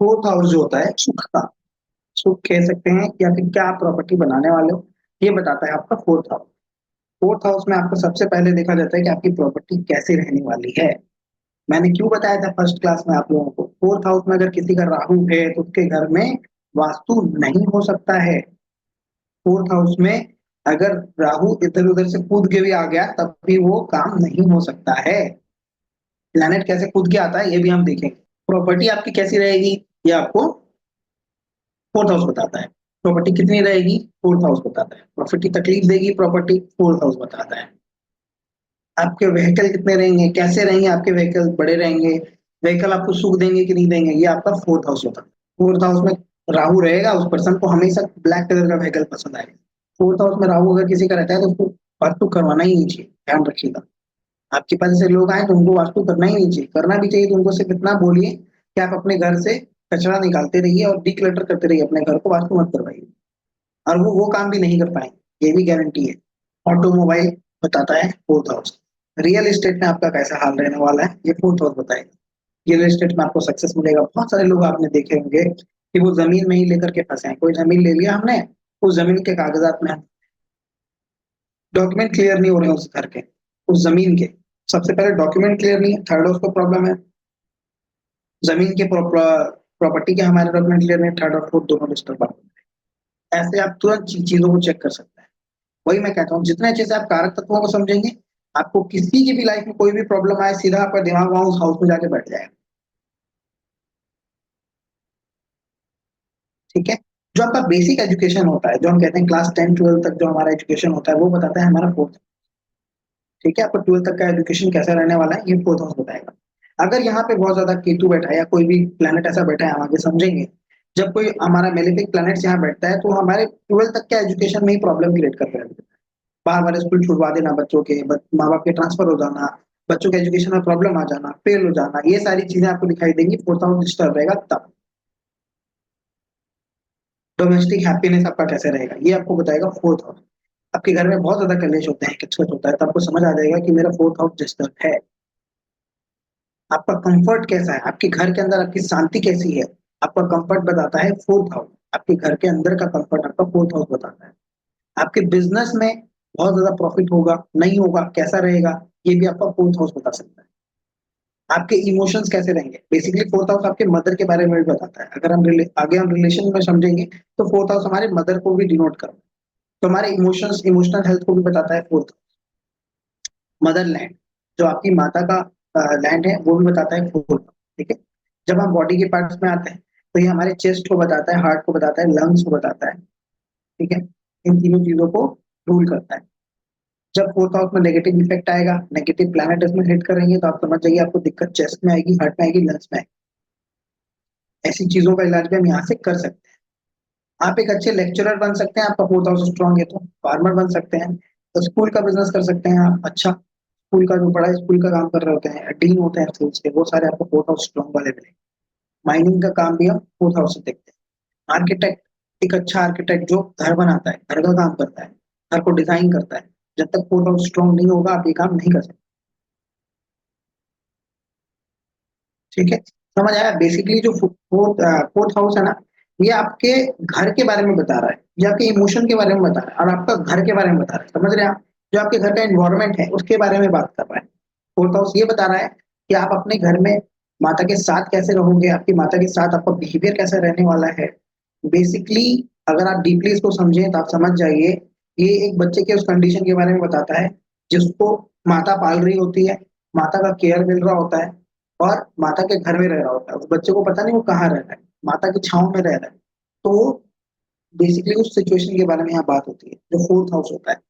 Fourth house जो होता है सुख का, सुख कह सकते हैं या फिर क्या आप प्रॉपर्टी बनाने वाले हो, ये बताता है आपका फोर्थ हाउस। फोर्थ हाउस में आपको सबसे पहले देखा जाता है कि आपकी प्रॉपर्टी कैसे रहने वाली है। मैंने क्यों बताया था फर्स्ट क्लास में आप लोगों को, फोर्थ हाउस में अगर किसी का राहु है तो उसके घर में वास्तु नहीं हो सकता है। फोर्थ हाउस में अगर राहु इधर उधर से कूद के भी आ गया तब भी वो काम नहीं हो सकता है। प्लैनेट कैसे कूद के आता है ये भी हम देखेंगे। प्रॉपर्टी आपकी कैसी रहेगी ये आपको फोर्थ हाउस बताता है। प्रॉपर्टी कितनी रहेगी फोर्थ हाउस बताता है। प्रॉपर्टी तकलीफ देगी प्रॉपर्टी फोर्थ हाउस बताता है। आपके व्हीकल कितने रहेंगे, कैसे रहेंगे आपके व्हीकल, बड़े रहेंगे, व्हीकल आपको सुख देंगे कि नहीं देंगे, ये आपका फोर्थ हाउस होता है। फोर्थ हाउस में राहु रहेगा उस पर्सन को हमेशा ब्लैक कलर का व्हीकल पसंद आएगा। फोर्थ हाउस में राहु अगर किसी का रहता है तो उसको वास्तु करवाना ही नहीं चाहिए, ध्यान रखिएगा। आपके पास ऐसे लोग आए तो उनको वास्तु करना ही नहीं चाहिए, करना भी चाहिए तो उनको सिर्फ इतना बोलिए कि आप अपने घर से कचरा निकालते रहिए और डिक्लटर करते रहिए अपने घर को, वास्तु मत करवाइए। और वो काम भी नहीं कर पाएंगे, ये भी गारंटी है। ऑटोमोबाइल बताता है फोर्थ हाउस। रियल एस्टेट में आपका कैसा हाल रहने वाला है ये फोर्थ हाउस बताएगा। रियल एस्टेट में आपको सक्सेस मिलेगा। बहुत सारे लोग आपने देखे होंगे कि वो जमीन में ही लेकर के फंसे हैं। कोई जमीन ले लिया हमने, उस जमीन के कागजात में डॉक्यूमेंट क्लियर नहीं हो रहे हैं उस घर के, उस जमीन के। सबसे पहले डॉक्यूमेंट क्लियर नहीं है, थर्ड उसको प्रॉब्लम है। जमीन के प्रॉपर्टी के हमारे डॉक्यूमेंट क्लियर नहीं, थर्ड और फोर्थ दोनों डिस्टर्ब। ऐसे आप तुरंत चीजों को चेक कर सकते हैं। वही मैं कहता हूँ जितने अच्छे से आप कारक तत्वों को समझेंगे, आपको किसी की भी लाइफ में कोई भी प्रॉब्लम आए सीधा आपका दिमाग वहां उस हाउस में जाके बैठ जाएगा। ठीक है। जो आपका बेसिक एजुकेशन होता है, जो हम कहते हैं क्लास 10 12 तक जो हमारा एजुकेशन होता है, वो बताता है हमारा फोर्थ। ठीक है, आपका 12 तक का एजुकेशन कैसा रहने वाला है ये फोर्थ हाउस बताएगा। अगर यहाँ पे बहुत ज्यादा केतु बैठा है या कोई भी प्लेनेट ऐसा बैठा है, हम आगे समझेंगे। जब कोई हमारा मेलेफिक प्लेनेट यहाँ बैठता है तो हमारे 12 तक के एजुकेशन में ही प्रॉब्लम क्रिएट कर रहे हैं। बार बार स्कूल छुड़वा देना बच्चों के, माँ बाप के ट्रांसफर हो जाना, बच्चों के एजुकेशन में प्रॉब्लम आ जाना, फेल हो जाना, ये सारी चीजें आपको दिखाई देंगी फोर्थ हाउस डिस्टर्ब रहेगा तब। डोमेस्टिक हैप्पीनेस आपका कैसे रहेगा ये आपको बताएगा फोर्थ हाउस। आपके घर में बहुत ज्यादा कलेश होते हैं, किचकट होता है, तो आपको समझ आ जाएगा कि मेरा फोर्थ हाउस डिस्टर्ब है। आपका कंफर्ट कैसा है, आपके घर के अंदर आपकी शांति कैसी है, आपका कंफर्ट बताता है फोर्थ हाउस। आपके घर के अंदर का कंफर्ट आपका फोर्थ हाउस बताता है। आपके बिजनेस में बहुत ज्यादा प्रॉफिट होगा नहीं होगा, कैसा रहेगा, ये भी आपका फोर्थ हाउस बता सकता है। आपके इमोशंस कैसे रहेंगे, बेसिकली फोर्थ हाउस आपके मदर के बारे में भी बताता है। अगर हम आगे हम रिलेशन में समझेंगे तो फोर्थ हाउस हमारे मदर को भी डिनोट करता है। तो हमारे इमोशंस इमोशनल हेल्थ को भी बताता है फोर्थ। मदरलैंड, जो आपकी माता का लैंड है, वो भी बताता है फोर्थ। ठीक है। जब हम बॉडी के पार्ट्स में आते हैं तो ये हमारे चेस्ट को बताता है, हार्ट को बताता है, लंग्स को बताता है। ठीक है। इन तीनों चीजों को रूल करता है। जब फोर्थ हाउस में नेगेटिव इफेक्ट आएगा, नेगेटिव प्लैनेट इसमें हिट करेंगे, तो आप समझ जाइए आपको दिक्कत चेस्ट में आएगी, हार्ट में आएगी, लंग्स में आएगी। ऐसी चीजों का इलाज भी हम यहाँ से कर सकते हैं। आप एक अच्छे लेक्चरर बन सकते हैं, आपका फोर्थ हाउस स्ट्रांग है तो। फार्मर बन सकते हैं, तो स्कूल का बिजनेस कर सकते हैं आप। अच्छा, स्कूल का जो बड़ा स्कूल का काम कर रहे होते हैं, डीन होते हैं स्कूल्स के, वो सारे आपको फोर्थ हाउस स्ट्रांग वाले मिलेंगे। माइनिंग का काम भी हम फोर्थ हाउस से देखते हैं। आर्किटेक्ट, एक अच्छा आर्किटेक्ट जो घर बनाता है, घर का काम करता है, घर को डिजाइन करता है, जब तक फोर्थ हाउस स्ट्रांग नहीं होगा आप ये काम नहीं कर सकते। ठीक है। समझ आया, बेसिकली जो फोर्थ फोर्थ हाउस है ना, ये आपके घर के बारे में बता रहा है, ये आपके इमोशन के बारे में बता रहा है, और आपका घर के बारे में बता रहा है। समझ रहे हैं आप, जो आपके घर का एनवायरमेंट है उसके बारे में बात कर रहा है। फोर्थ हाउस ये बता रहा है कि आप अपने घर में माता के साथ कैसे रहोगे, आपकी माता के साथ आपका बिहेवियर कैसा रहने वाला है। बेसिकली अगर आप डीपली इसको समझें तो आप समझ जाइए, ये एक बच्चे के उस कंडीशन के बारे में बताता है जिसको माता पाल रही होती है, माता का केयर मिल रहा होता है, और माता के घर में रह रहा होता है। उस बच्चे को पता नहीं वो कहाँ रह रहा है, माता की छांव में रह रहा है। तो बेसिकली उस सिचुएशन के बारे में यहाँ बात होती है, जो फोर्थ हाउस होता है।